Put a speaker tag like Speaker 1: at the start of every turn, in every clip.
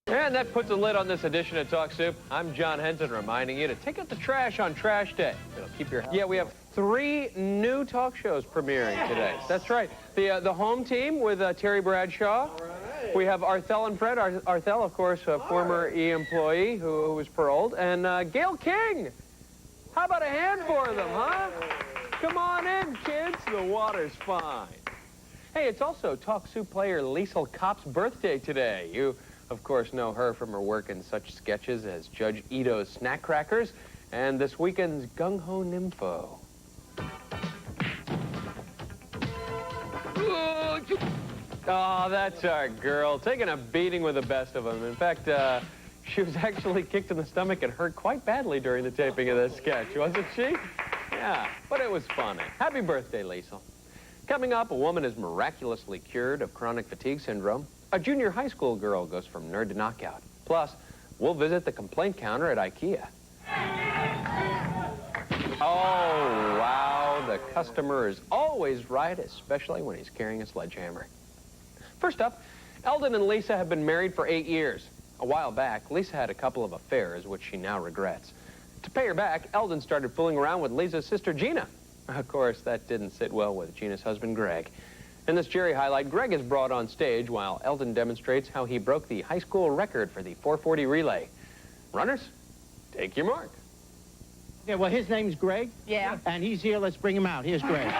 Speaker 1: And that puts a lid on this edition of Talk Soup. I'm John Henson, reminding you to take out the trash on Trash Day. It'll keep your... Yeah, we have 3 new talk shows premiering today. That's right. The home team with Terry Bradshaw. Right. We have Arthel and Fred. Arthel, of course, a former E-employee who was paroled. And Gail King. How about a hand for them, huh? Come on in, kids. The water's fine. Hey, it's also Talk Soup player Liesl Kopp's birthday today. You, of course, know her from her work in such sketches as Judge Ito's Snack Crackers and this weekend's Gung Ho Nympho. Oh, that's our girl, taking a beating with the best of them. In fact, she was actually kicked in the stomach and hurt quite badly during the taping of this sketch, wasn't she? Yeah, but it was funny. Happy birthday, Liesl. Coming up, a woman is miraculously cured of chronic fatigue syndrome. A junior high school girl goes from nerd to knockout. Plus, we'll visit the complaint counter at IKEA. Oh, wow, the customer is always right, especially when he's carrying a sledgehammer. First up, Eldon and Lisa have been married for 8 years. A while back, Lisa had a couple of affairs, which she now regrets. To pay her back, Eldon started fooling around with Lisa's sister, Gina. Of course, that didn't sit well with Gina's husband, Greg. In this Jerry highlight, Greg is brought on stage while Eldon demonstrates how he broke the high school record for the 440 relay. Runners, take your mark.
Speaker 2: Yeah, well, his name's Greg.
Speaker 3: Yeah.
Speaker 2: And he's here. Let's bring him out. Here's Greg.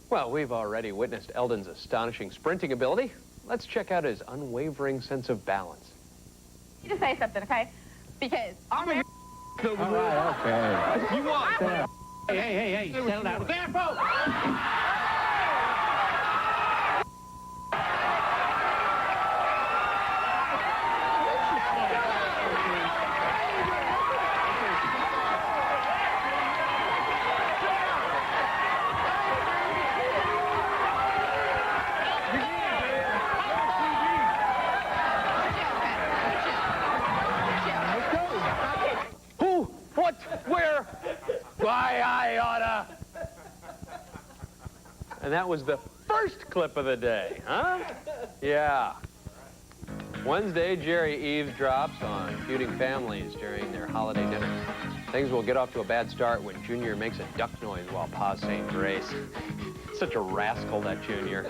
Speaker 1: Well, we've already witnessed Eldon's astonishing sprinting ability. Let's check out his unwavering sense of balance.
Speaker 3: You just say something, okay? Because
Speaker 2: I'm a all right, okay. You want? Hey, settle down. Careful!
Speaker 1: Where? Why, I oughta. And that was the first clip of the day, huh? Yeah. Wednesday, Jerry eavesdrops on feuding families during their holiday dinner. Things will get off to a bad start when Junior makes a duck noise while Pa's saying grace. Such a rascal, that Junior.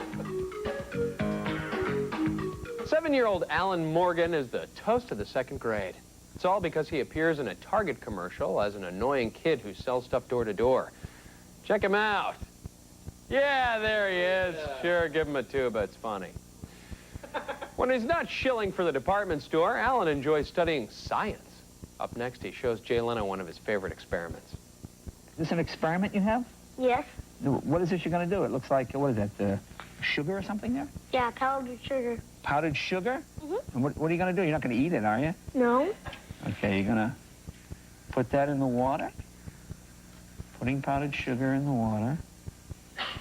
Speaker 1: 7-year-old Alan Morgan is the toast of the 2nd grade. It's all because he appears in a Target commercial as an annoying kid who sells stuff door to door. Check him out. Yeah, there he is. Sure, give him a tuba. It's funny. When he's not shilling for the department store, Alan enjoys studying science. Up next, he shows Jay Leno one of his favorite experiments.
Speaker 4: Is this an experiment you have?
Speaker 5: Yes.
Speaker 4: What is this you're going to do? It looks like, what is that, sugar or something there?
Speaker 5: Yeah, powdered sugar.
Speaker 4: Powdered sugar?
Speaker 5: Mm-hmm.
Speaker 4: And what are you going to do? You're not going to eat it, are you?
Speaker 5: No.
Speaker 4: Okay, you're going to put that in the water. Putting powdered sugar in the water.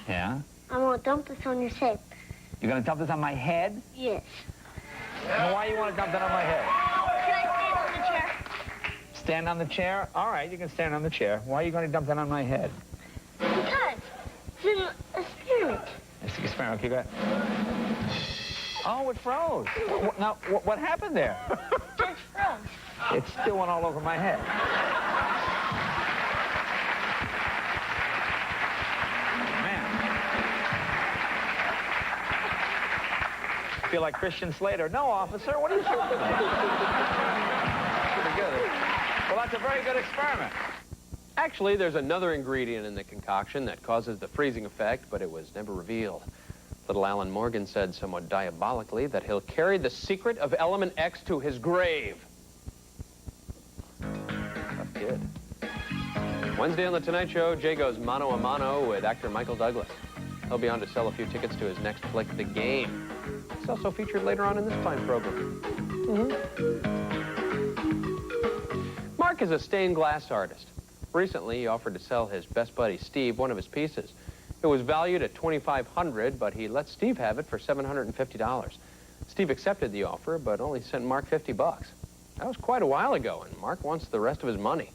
Speaker 4: Yeah.
Speaker 5: I'm going to dump this on your head.
Speaker 4: You're going to dump this on my head?
Speaker 5: Yes.
Speaker 4: And why do you want to dump that on my head?
Speaker 5: Can I stand on the chair?
Speaker 4: Stand on the chair? All right, you can stand on the chair. Why are you going to dump that on my head?
Speaker 5: Because it's an experiment.
Speaker 4: It's an experiment. Okay, go ahead. Oh, it froze. Now, what happened there?
Speaker 5: Just froze.
Speaker 4: It still went all over my head. Man. I feel like Christian Slater. No, officer, what are you shooting at? Pretty good. Well, that's a very good experiment.
Speaker 1: Actually, there's another ingredient in the concoction that causes the freezing effect, but it was never revealed. Little Alan Morgan said somewhat diabolically that he'll carry the secret of Element X to his grave. Tough kid. Wednesday on The Tonight Show, Jay goes mano a mano with actor Michael Douglas. He'll be on to sell a few tickets to his next flick, The Game. It's also featured later on in this fine program. Mark is a stained glass artist. Recently, he offered to sell his best buddy, Steve, one of his pieces. It was valued at $2,500, but he let Steve have it for $750. Steve accepted the offer, but only sent Mark $50. That was quite a while ago, and Mark wants the rest of his money.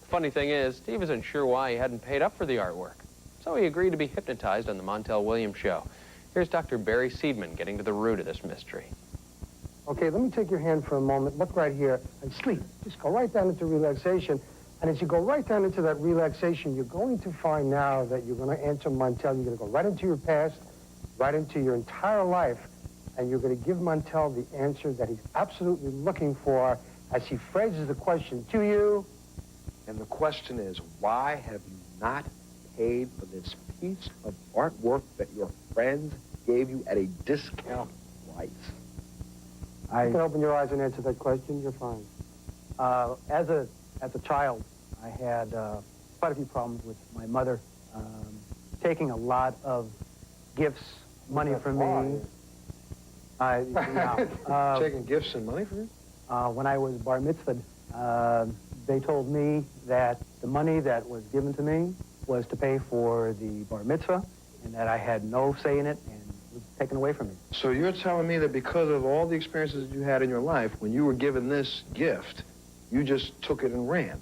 Speaker 1: The funny thing is, Steve isn't sure why he hadn't paid up for the artwork. So he agreed to be hypnotized on the Montel Williams show. Here's Dr. Barry Seidman getting to the root of this mystery.
Speaker 6: Okay, let me take your hand for a moment. Look right here and sleep. Just go right down into relaxation. And as you go right down into that relaxation, you're going to find now that you're going to answer Montel. You're going to go right into your past, right into your entire life, and you're going to give Montel the answer that he's absolutely looking for as he phrases the question to you.
Speaker 7: And the question is, why have you not paid for this piece of artwork that your friends gave you at a discount price?
Speaker 6: You can open your eyes and answer that question. You're fine.
Speaker 8: As a child, I had quite a few problems with my mother taking a lot of gifts, money from me.
Speaker 7: Taking gifts and money from you?
Speaker 8: When I was bar mitzvahed, they told me that the money that was given to me was to pay for the bar mitzvah, and that I had no say in it, and it was taken away from me.
Speaker 7: So you're telling me that because of all the experiences that you had in your life, when you were given this gift, you just took it and ran,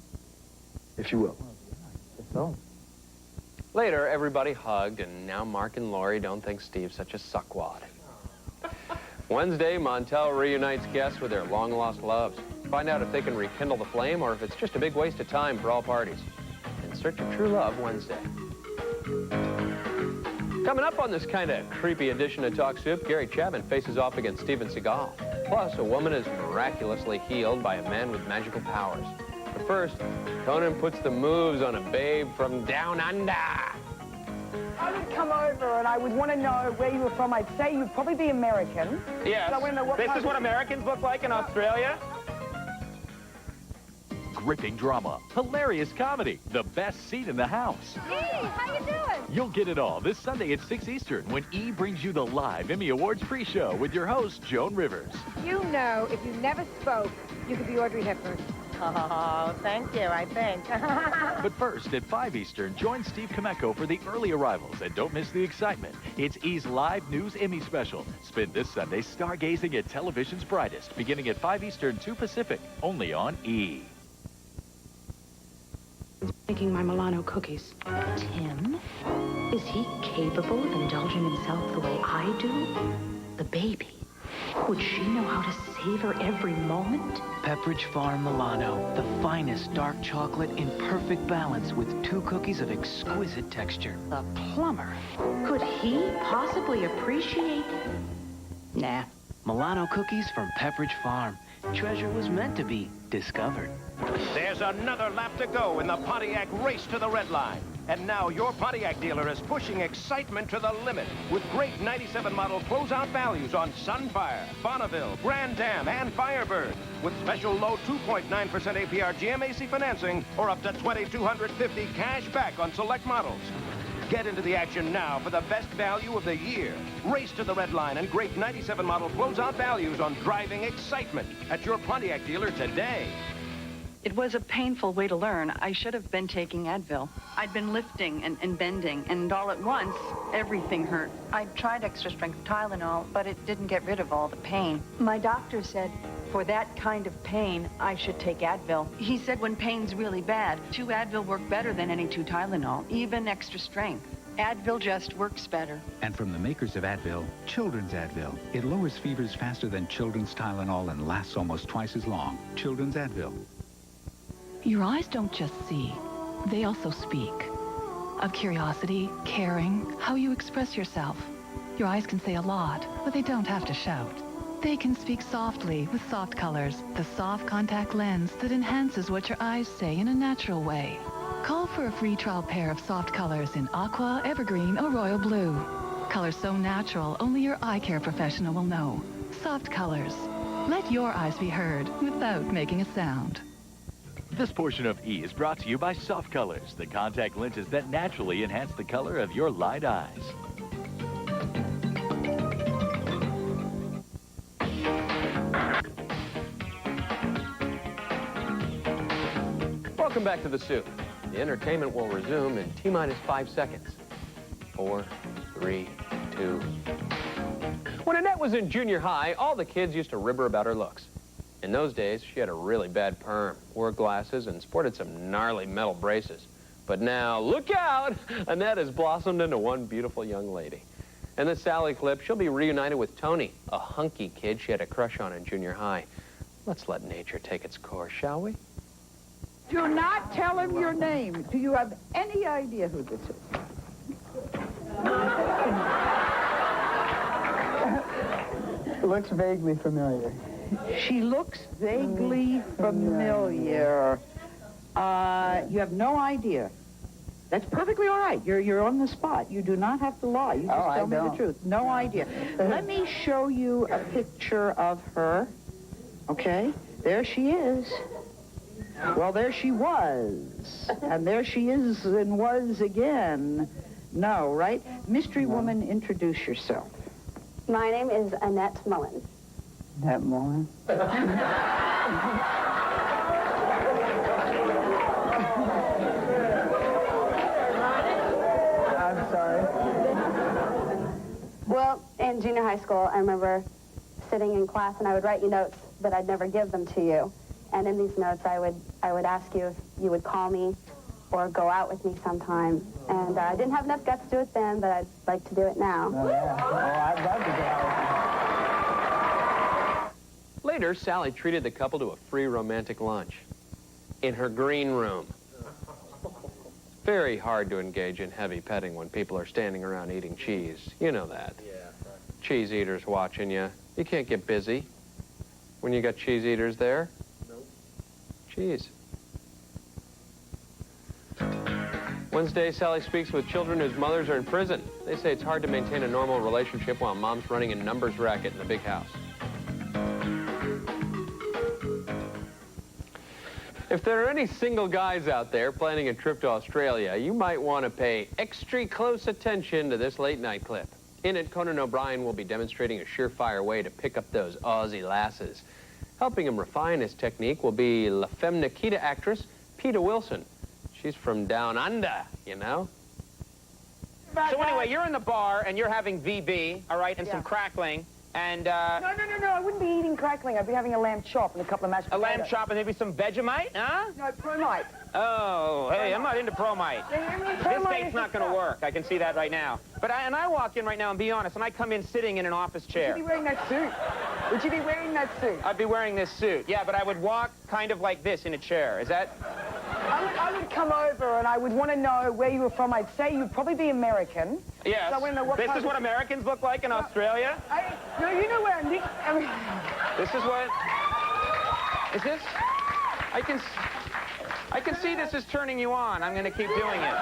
Speaker 7: if you will?
Speaker 8: I guess so.
Speaker 1: Later, everybody hugged, and now Mark and Lori don't think Steve's such a suckwad. Wednesday, Montel reunites guests with their long-lost loves. Find out if they can rekindle the flame or if it's just a big waste of time for all parties. In Search of True Love, Wednesday. Coming up on this kind of creepy edition of Talk Soup, Gary Chapman faces off against Steven Seagal. Plus, a woman is miraculously healed by a man with magical powers. But first, Conan puts the moves on a babe from down under.
Speaker 9: I would come over and I would want to know where you were from. I'd say you'd probably be American.
Speaker 4: Yes.
Speaker 9: So I want to know what
Speaker 4: This
Speaker 9: part
Speaker 4: is what Americans look like in Australia?
Speaker 10: Gripping drama, hilarious comedy, the best seat in the house.
Speaker 3: Hey, how you doing?
Speaker 10: You'll get it all this Sunday at 6 Eastern when E! brings you the live Emmy Awards pre-show with your host, Joan Rivers.
Speaker 11: You know, if you never spoke, you could be Audrey Hepburn.
Speaker 9: Oh, thank you, I think.
Speaker 10: But first, at 5 Eastern, join Steve Kameko for the early arrivals and don't miss the excitement. It's E!'s live news Emmy special. Spend this Sunday stargazing at television's brightest, beginning at 5 Eastern, 2 Pacific, only on E!
Speaker 11: Making my Milano cookies.
Speaker 12: Tim? Is he capable of indulging himself the way I do? The baby. Would she know how to savor every moment?
Speaker 13: Pepperidge Farm Milano, the finest dark chocolate in perfect balance with 2 cookies of exquisite texture.
Speaker 12: The plumber. Could he possibly appreciate?
Speaker 13: Nah. Milano cookies from Pepperidge Farm. Treasure was meant to be discovered.
Speaker 14: There's another lap to go in the Pontiac race to the red line. And now your Pontiac dealer is pushing excitement to the limit with great 97 model closeout values on Sunfire, Bonneville, Grand Am, and Firebird. With special low 2.9% APR GMAC financing or up to $2,250 cash back on select models. Get into the action now for the best value of the year. Race to the red line and great 97 model closeout values on driving excitement at your Pontiac dealer today.
Speaker 15: It was a painful way to learn. I should have been taking Advil. I'd been lifting and bending, and all at once, everything hurt. I tried extra-strength Tylenol, but it didn't get rid of all the pain. My doctor said, for that kind of pain, I should take Advil. He said when pain's really bad, 2 Advil work better than any 2 Tylenol, even extra strength. Advil just works better.
Speaker 16: And from the makers of Advil, Children's Advil. It lowers fevers faster than Children's Tylenol and lasts almost twice as long. Children's Advil.
Speaker 17: Your eyes don't just see, they also speak. Of curiosity, caring, how you express yourself. Your eyes can say a lot, but they don't have to shout. They can speak softly with Soft Colors, the soft contact lens that enhances what your eyes say in a natural way. Call for a free trial pair of Soft Colors in Aqua, Evergreen, or Royal Blue. Colors so natural, only your eye care professional will know. Soft Colors. Let your eyes be heard without making a sound.
Speaker 10: This portion of E! is brought to you by Soft Colors, the contact lenses that naturally enhance the color of your light eyes.
Speaker 1: Welcome back to the Soup. The entertainment will resume in T-minus 5 seconds. 4, 3, 2. When Annette was in junior high, all the kids used to rib her about her looks. In those days, she had a really bad perm, wore glasses, and sported some gnarly metal braces. But now, look out! Annette has blossomed into one beautiful young lady. In this Sally clip, she'll be reunited with Tony, a hunky kid she had a crush on in junior high. Let's let nature take its course, shall we?
Speaker 18: Do not tell him your name. Do you have any idea who this is?
Speaker 9: Looks vaguely familiar.
Speaker 18: She looks vaguely familiar. You have no idea. That's perfectly all right. You're on the spot. You do not have to lie. You just tell me the truth. No idea. Let me show you a picture of her. Okay? There she is. Well, there she was. And there she is and was again. No, right? Mystery woman, introduce yourself.
Speaker 19: My name is Annette Mullins.
Speaker 9: Annette Mullins? I'm sorry.
Speaker 19: Well, in junior high school, I remember sitting in class and I would write you notes, but I'd never give them to you. And in these notes, I would ask you if you would call me or go out with me sometime. And I didn't have enough guts to do it then, but I'd like to do it now.
Speaker 9: Oh, yeah. Oh, I'd love to go out.
Speaker 1: Later, Sally treated the couple to a free romantic lunch in her green room. Very hard to engage in heavy petting when people are standing around eating cheese. You know that. Yeah. Cheese eaters watching you. You can't get busy when you got cheese eaters there. Nope. Cheese. Wednesday, Sally speaks with children whose mothers are in prison. They say it's hard to maintain a normal relationship while mom's running a numbers racket in the big house. If there are any single guys out there planning a trip to Australia, you might want to pay extra close attention to this late night clip. In it, Conan O'Brien will be demonstrating a surefire way to pick up those Aussie lasses. Helping him refine his technique will be La Femme Nikita actress Peter Wilson. She's from down under, you know?
Speaker 20: So anyway, you're in the bar and you're having VB, all right, and some crackling, and
Speaker 9: No, I wouldn't be eating crackling. I'd be having a lamb chop and a couple of mashed potatoes.
Speaker 20: A lamb chop and maybe some Vegemite, huh?
Speaker 9: No, Promite.
Speaker 20: Oh, hey, I'm not into Promite. This date's not going to work. I can see that right now. But I walk in right now and be honest, and I come in sitting in an office chair.
Speaker 9: Would you be wearing that suit? Would you be wearing that suit?
Speaker 20: I'd be wearing this suit, yeah, but I would walk kind of like this in a chair. Is that...
Speaker 9: I would come over and I would want to know where you were from. I'd say you'd probably be American.
Speaker 20: Yes.
Speaker 9: So I want to know what
Speaker 20: this is what Americans look like in Australia?
Speaker 9: No, you know where
Speaker 20: This is what... Is this... I can see this is turning you on. I'm going to keep doing it.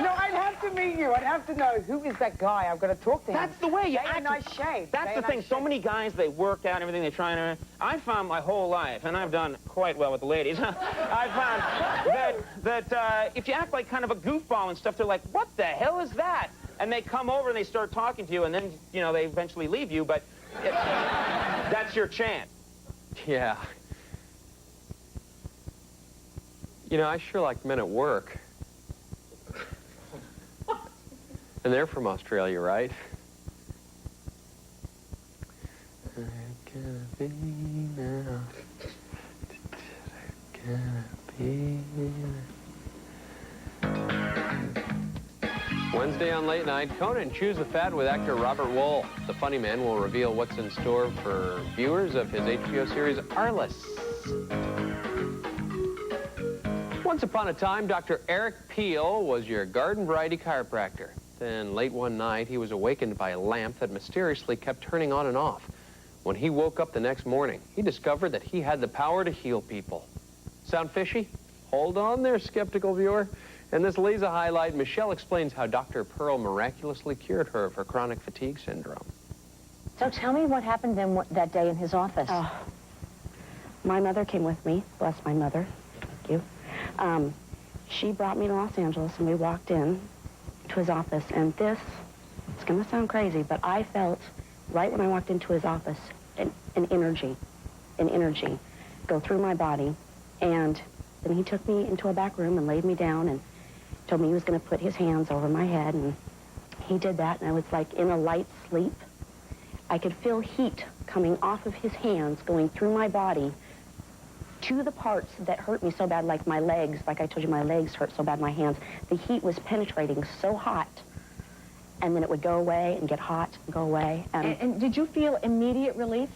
Speaker 9: No, I'd have to meet you. I'd have to know who is that guy. I've got to talk to him.
Speaker 20: That's the way you
Speaker 9: act. A nice shave.
Speaker 20: That's the thing. So many guys, they work out and everything. They try and... I found my whole life, and I've done quite well with the ladies. I found that if you act like kind of a goofball and stuff, they're like, what the hell is that? And they come over and they start talking to you, and then, you know, they eventually leave you, but that's your chance.
Speaker 1: Yeah. You know, I sure like men at work. And they're from Australia, right? I gotta be now. I gotta be now. Wednesday on Late Night, Conan Chews the Fat with actor Robert Wool. The funny man will reveal what's in store for viewers of his HBO series Arliss. Once upon a time, Dr. Eric Peel was your garden variety chiropractor. Then late one night, he was awakened by a lamp that mysteriously kept turning on and off. When he woke up the next morning, he discovered that he had the power to heal people. Sound fishy? Hold on there, skeptical viewer. In this Lisa highlight, Michelle explains how Dr. Pearl miraculously cured her of her chronic fatigue syndrome.
Speaker 21: So tell me what happened then that day in his office.
Speaker 19: My mother came with me. Bless my mother. Thank you. She brought me to Los Angeles, and we walked in to his office, and it's going to sound crazy, but I felt, right when I walked into his office, an energy go through my body, and
Speaker 2: and he took me into a back room and laid me down and told me he was going to put his hands over my head, and he did that, and I was like in a light sleep. I could feel heat coming off of his hands, going through my body to the parts that hurt me so bad, like my legs. Like I told you, my legs hurt so bad, my hands. The heat was penetrating so hot, and then it would go away and get hot and go away.
Speaker 21: And did you feel immediate relief?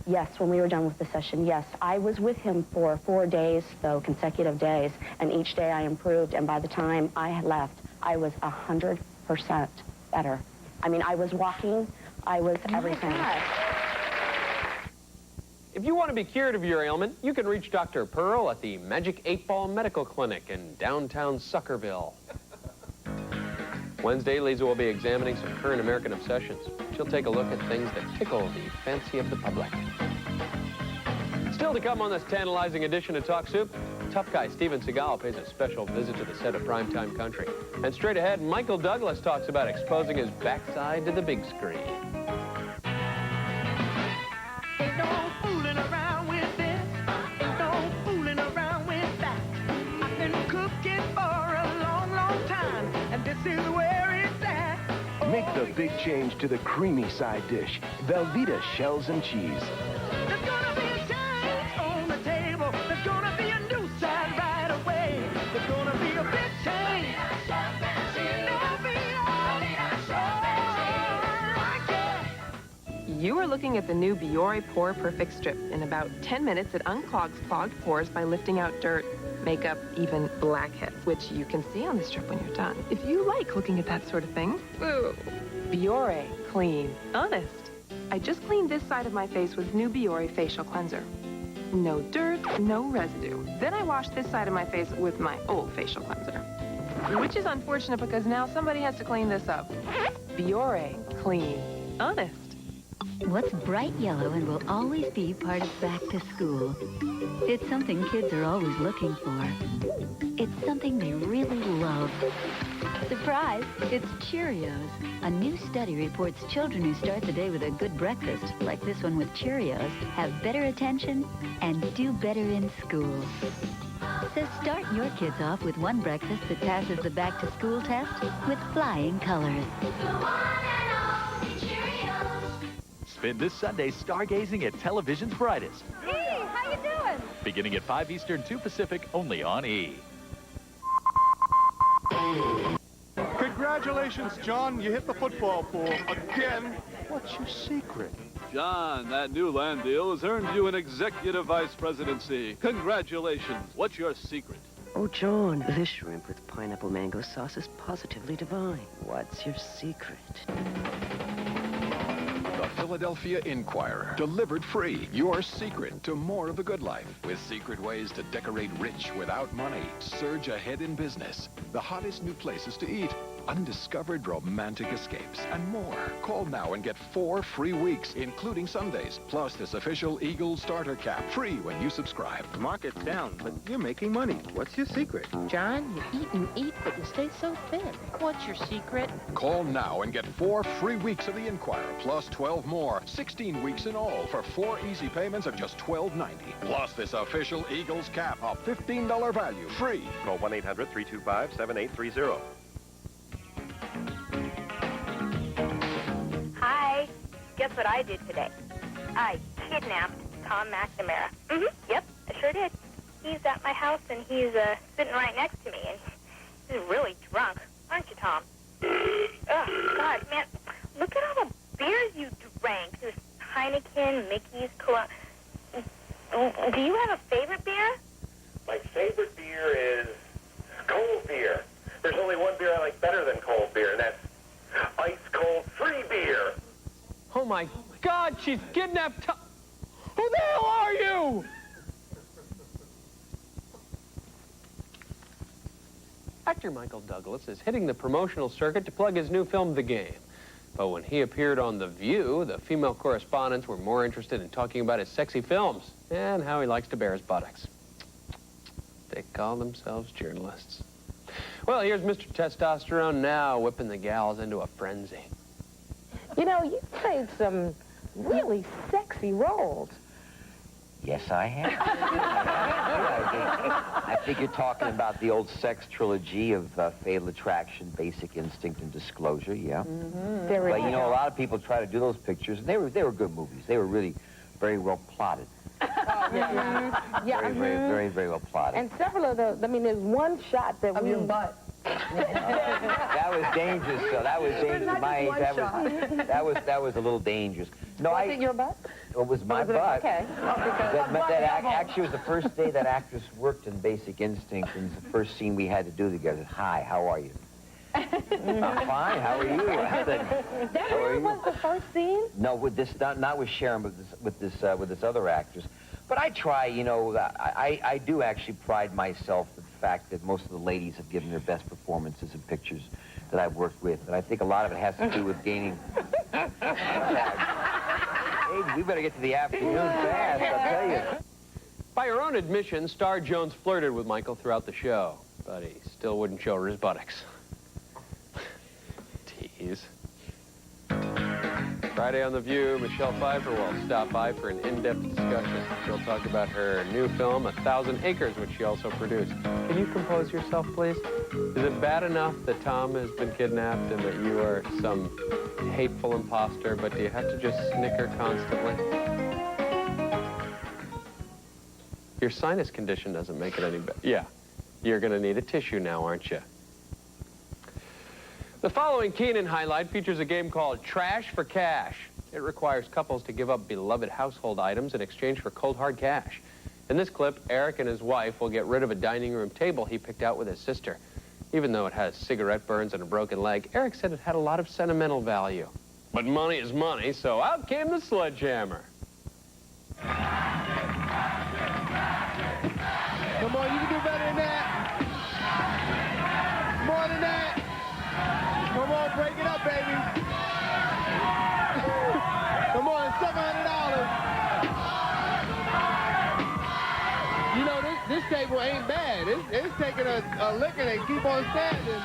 Speaker 2: Yes, when we were done with the session, yes. I was with him for 4 days, though, consecutive days, and each day I improved, and by the time I had left, I was 100% better. I mean, I was walking, I was everything.
Speaker 1: If you want to be cured of your ailment, you can reach Dr. Pearl at the Magic 8-Ball Medical Clinic in downtown Suckerville. Wednesday, Lisa will be examining some current American obsessions. She'll take a look at things that tickle the fancy of the public. Still to come on this tantalizing edition of Talk Soup, tough guy Steven Seagal pays a special visit to the set of Primetime Country. And straight ahead, Michael Douglas talks about exposing his backside to the big screen.
Speaker 22: Ain't no fooling around with this. Ain't no fooling around with that. I've been cooking for a long, long time, and this is where it's at.
Speaker 14: Make the big change to the creamy side dish, Velveeta shells and cheese.
Speaker 22: There's gonna be a change on the table. There's gonna be a new side right away. There's gonna be a big change.
Speaker 23: You are looking at the new Biore Pore Perfect Strip. In about 10 minutes, it unclogs clogged pores by lifting out dirt, makeup, even blackheads, which you can see on the strip when you're done. If you like looking at that sort of thing, ooh, Biore, clean, honest. I just cleaned this side of my face with new Biore Facial Cleanser. No dirt, no residue. Then I washed this side of my face with my old facial cleanser, which is unfortunate because now somebody has to clean this up. Biore, clean, honest.
Speaker 24: What's bright yellow and will always be part of back to school? It's something kids are always looking for. It's something they really love. Surprise! It's Cheerios. A new study reports children who start the day with a good breakfast, like this one with Cheerios, have better attention and do better in school. So start your kids off with one breakfast that passes the back to school test with flying colors.
Speaker 10: Spin this Sunday stargazing at television's brightest.
Speaker 21: Hey, how you doing?
Speaker 10: Beginning at 5 Eastern, 2 Pacific, only on E!
Speaker 25: Congratulations, John. You hit the football pool again. What's your secret?
Speaker 26: John, that new land deal has earned you an executive vice presidency. Congratulations. What's your secret?
Speaker 27: Oh, John, this shrimp with pineapple mango sauce is positively divine. What's your secret?
Speaker 28: The Philadelphia Inquirer. Delivered free. Your secret to more of the good life. With secret ways to decorate rich without money. Surge ahead in business. The hottest new places to eat. Undiscovered romantic escapes. And more. Call now and get 4 free weeks, including Sundays. Plus this official Eagle starter cap. Free when you subscribe.
Speaker 29: The market's down, but you're making money. What's your secret?
Speaker 21: John, you eat and eat, but you stay so thin. What's your secret?
Speaker 28: Call now and get 4 free weeks of the Inquirer, plus 12 more. 16 weeks in all for 4 easy payments of just $12.90. Plus this official Eagles cap, a $15 value, free.
Speaker 14: Call 1-800-325-7830.
Speaker 5: Hi. Guess what I did today? I kidnapped Tom McNamara. Yep, I sure did. He's at my house, and he's sitting right next to me, and he's really drunk. Aren't you, Tom? Oh, God, man. Look at all the beers you drank. There's Heineken, Mickey's, Conan. Do you have a favorite beer?
Speaker 7: My favorite beer is cold beer. There's only one beer I like better than cold beer, and that's ice cold free beer.
Speaker 1: Oh my God, she's kidnapped. Who the hell are you? Actor Michael Douglas is hitting the promotional circuit to plug his new film, The Game. But when he appeared on The View, the female correspondents were more interested in talking about his sexy films and how he likes to bare his buttocks. They call themselves journalists. Well, here's Mr. Testosterone now whipping the gals into a frenzy.
Speaker 21: You know, you played some really sexy roles.
Speaker 3: Yes, I have. I think you're talking about the old sex trilogy of Fatal Attraction, Basic Instinct, and Disclosure, yeah.
Speaker 21: Mm-hmm.
Speaker 3: But, you know, a lot of people try to do those pictures, and they were good movies. They were really very well plotted. Very well plotted.
Speaker 21: And several of those, I mean, there's one shot that we... butt.
Speaker 3: That was dangerous, so that was dangerous at my age. That was a little dangerous. No,
Speaker 21: Was it your butt?
Speaker 3: It was my butt.
Speaker 21: Okay.
Speaker 3: Actually, it was the first day that actress worked in Basic Instinct, and the first scene we had to do together. Hi, how are you? I'm fine. How are you?
Speaker 21: That really was the first scene?
Speaker 3: No, with this, not with Sharon, but with this other actress. But I try, you know, I do actually pride myself in the fact that most of the ladies have given their best performances in pictures that I've worked with, and I think a lot of it has to do with gaining. Hey, we better get to the afternoon fast, I'll tell you.
Speaker 1: By her own admission, Star Jones flirted with Michael throughout the show, but he still wouldn't show her his buttocks. Tease. Friday on The View, Michelle Pfeiffer will stop by for an in-depth discussion. She'll talk about her new film, 1,000 Acres, which she also produced. Can you compose yourself, please? Is it bad enough that Tom has been kidnapped and that you are some hateful imposter, but do you have to just snicker constantly? Your sinus condition doesn't make it any better. Yeah, you're going to need a tissue now, aren't you? The following Conan highlight features a game called Trash for Cash. It requires couples to give up beloved household items in exchange for cold, hard cash. In this clip, Eric and his wife will get rid of a dining room table he picked out with his sister. Even though it has cigarette burns and a broken leg, Eric said it had a lot of sentimental value. But money is money, so out came the sledgehammer.
Speaker 25: Come on, you can do better than that. More than that. Come on, break it up, baby. Come on, $700. You know, this table ain't bad. It's taking a lick and they keep on standing.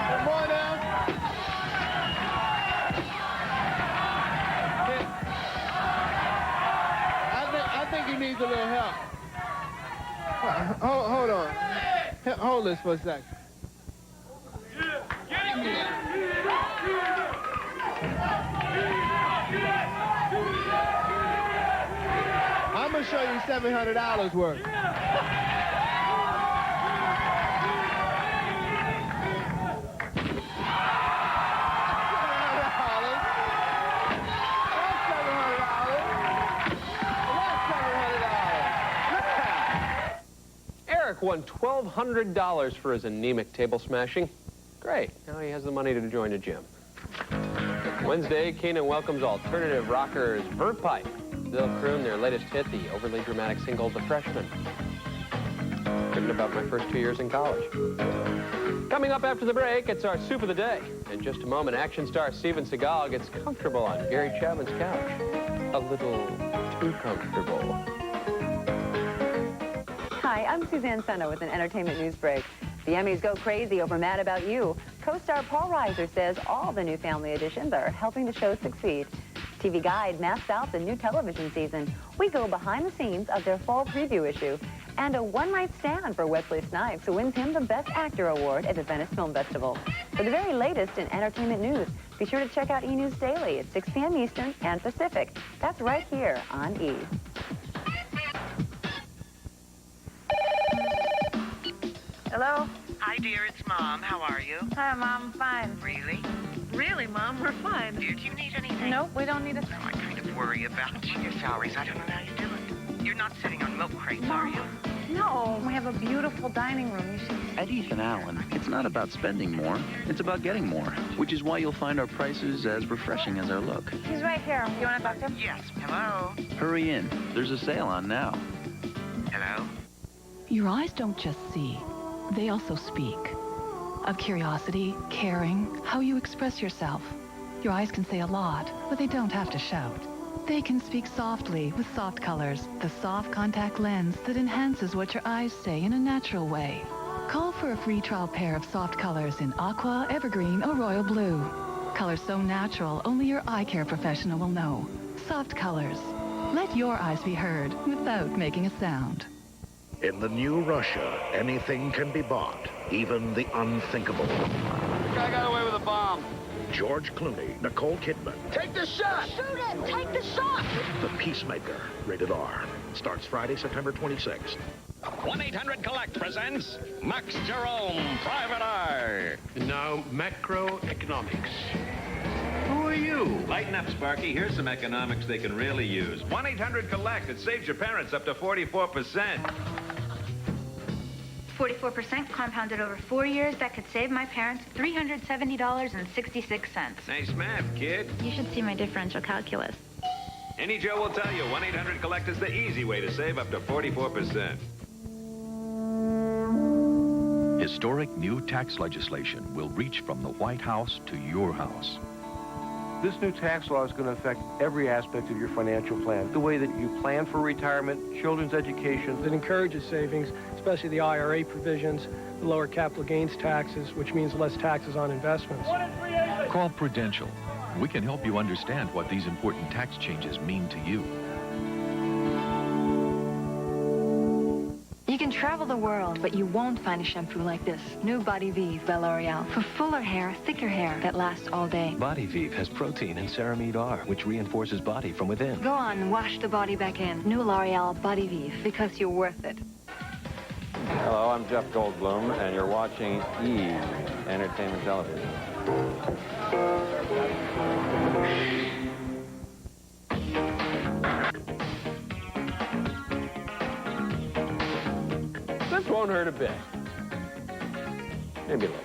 Speaker 25: Come on now. I think he needs a little help. Hold on. Hold this for a second. I'm gonna show you $700 worth.
Speaker 1: Eric won $1,200 for his anemic table smashing. Great, now he has the money to join a gym. Wednesday, Conan welcomes alternative rockers Vert Pipe. They'll croon their latest hit, the overly dramatic single, The Freshman. Written about my first 2 years in college. Coming up after the break, it's our soup of the day. In just a moment, action star Seagal gets comfortable on Gary Chapman's couch. A little too comfortable.
Speaker 4: Hi, I'm Suzanne Senna with an entertainment news break. The Emmys go crazy over Mad About You. Co-star Paul Reiser says all the new family editions are helping the show succeed. TV Guide maps out the new television season. We go behind the scenes of their fall preview issue. And a one-night stand for Wesley Snipes, who wins him the Best Actor Award at the Venice Film Festival. For the very latest in entertainment news, be sure to check out E! News Daily at 6 p.m. Eastern and Pacific. That's right here on E!
Speaker 6: Hello? Hi, dear. It's Mom. How are you?
Speaker 21: Hi, Mom. Fine.
Speaker 6: Really?
Speaker 21: Really, Mom? We're fine.
Speaker 6: Do you need anything?
Speaker 21: Nope, we don't need a...
Speaker 6: No, I kind of worry about your salaries. I don't know how you do it. You're not sitting on milk crates, are you?
Speaker 21: No, we have a beautiful dining room. You should...
Speaker 8: At Ethan Allen, it's not about spending more, it's about getting more, which is why you'll find our prices as refreshing as our look.
Speaker 21: He's right here. You want to talk to him?
Speaker 6: Yes. Hello?
Speaker 8: Hurry in. There's a sale on now.
Speaker 6: Hello?
Speaker 17: Your eyes don't just see, they also speak. Of curiosity, caring, how you express yourself. Your eyes can say a lot, but they don't have to shout. They can speak softly with Soft Colors, the soft contact lens that enhances what your eyes say in a natural way. Call for a free trial pair of Soft Colors in Aqua, Evergreen, or Royal Blue. Colors so natural, only your eye care professional will know. soft colors. Let your eyes be heard without making a sound.
Speaker 9: In the new Russia, anything can be bought, even the unthinkable.
Speaker 11: The guy got away with a bomb.
Speaker 9: George Clooney, Nicole Kidman,
Speaker 11: Take the shot! Shoot him! Take the shot!
Speaker 9: The Peacemaker, rated R. Starts Friday, September 26th.
Speaker 12: 1-800-COLLECT presents Max Jerome, Private Eye.
Speaker 13: Now, macroeconomics. Who are you?
Speaker 15: Lighten up, Sparky. Here's some economics they can really use. 1-800-COLLECT. It saves your parents up to 44%.
Speaker 16: 44% compounded over 4 years, that could save my parents $370.66.
Speaker 15: Nice math, kid.
Speaker 16: You should see my differential calculus.
Speaker 15: Any Joe will tell you 1-800-COLLECT is the easy way to save up to 44%.
Speaker 8: Historic new tax legislation will reach from the White House to your house.
Speaker 7: This new tax law is going to affect every aspect of your financial plan. The way that you plan for retirement, children's education.
Speaker 18: It encourages savings, especially the IRA provisions, the lower capital gains taxes, which means less taxes on investments.
Speaker 8: Call Prudential. We can help you understand what these important tax changes mean to you.
Speaker 16: You can travel the world, but you won't find a shampoo like this. New Body Vive by L'Oreal. For fuller hair, thicker hair that lasts all day.
Speaker 19: Body Vive has protein and ceramide R, which reinforces body from within.
Speaker 16: Go on, wash the body back in. New L'Oreal Body Vive, because you're worth it.
Speaker 1: Hello, I'm Jeff Goldblum, and you're watching E! Entertainment Television. This won't hurt a bit. Maybe a little.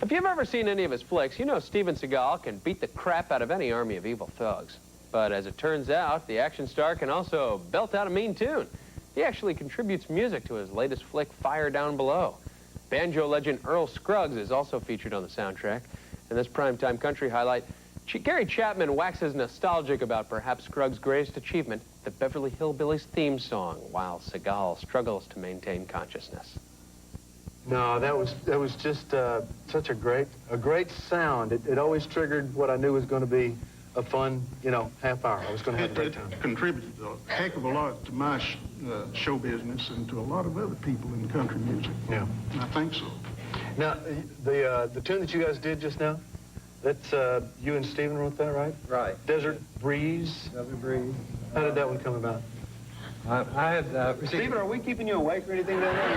Speaker 1: If you've ever seen any of his flicks, you know Steven Seagal can beat the crap out of any army of evil thugs. But as it turns out, the action star can also belt out a mean tune. He actually contributes music to his latest flick, Fire Down Below. Banjo legend Earl Scruggs is also featured on the soundtrack. In this primetime country highlight, Gary Chapman waxes nostalgic about perhaps Scruggs' greatest achievement, the Beverly Hillbillies theme song, while Seagal struggles to maintain consciousness.
Speaker 20: No, that was just such a great sound. It always triggered what I knew was going to be a fun, half hour. I was going to have a great time.
Speaker 30: It contributed a heck of a lot to my show business and to a lot of other people in country music.
Speaker 20: Yeah.
Speaker 30: I think so.
Speaker 20: Now, the tune that you guys did just now, that's you and Steven wrote that, right?
Speaker 31: Right.
Speaker 20: Desert Breeze.
Speaker 31: Desert Breeze.
Speaker 20: How did that one come about?
Speaker 31: I had
Speaker 20: Steven, are we keeping you awake or anything down there?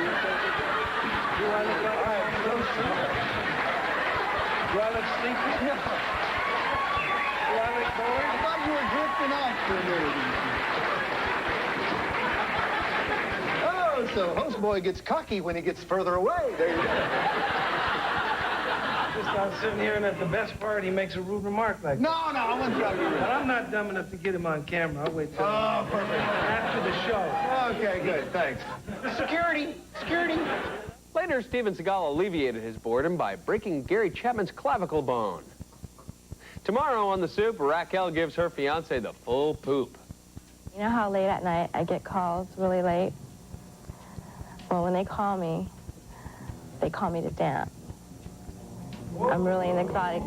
Speaker 20: Do I look like Do I look sleepy? No. Do I look bored?
Speaker 30: I thought you were drifting off for a minute.
Speaker 20: Oh, so host boy gets cocky when he gets further away. There you go.
Speaker 25: I'm sitting here, and at the best part, he makes a rude remark like that.
Speaker 30: No, I wasn't talking about
Speaker 25: But I'm not dumb enough to get him on camera. I'll wait till
Speaker 30: perfect.
Speaker 25: after the show.
Speaker 20: Okay, good. Thanks.
Speaker 16: Security! Security!
Speaker 1: Later, Steven Seagal alleviated his boredom by breaking Gary Chapman's clavicle bone. Tomorrow on The Soup, Raquel gives her fiancé the full poop.
Speaker 21: You know how late at night I get calls really late? Well, when they call me to dance. I'm really an exotic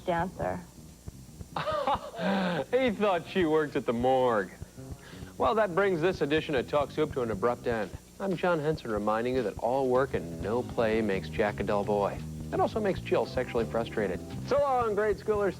Speaker 21: dancer.
Speaker 1: He thought she worked at the morgue. Well, that brings this edition of Talk Soup to an abrupt end. I'm John Henson, reminding you that all work and no play makes Jack a dull boy. It also makes Jill sexually frustrated. So long, grade schoolers.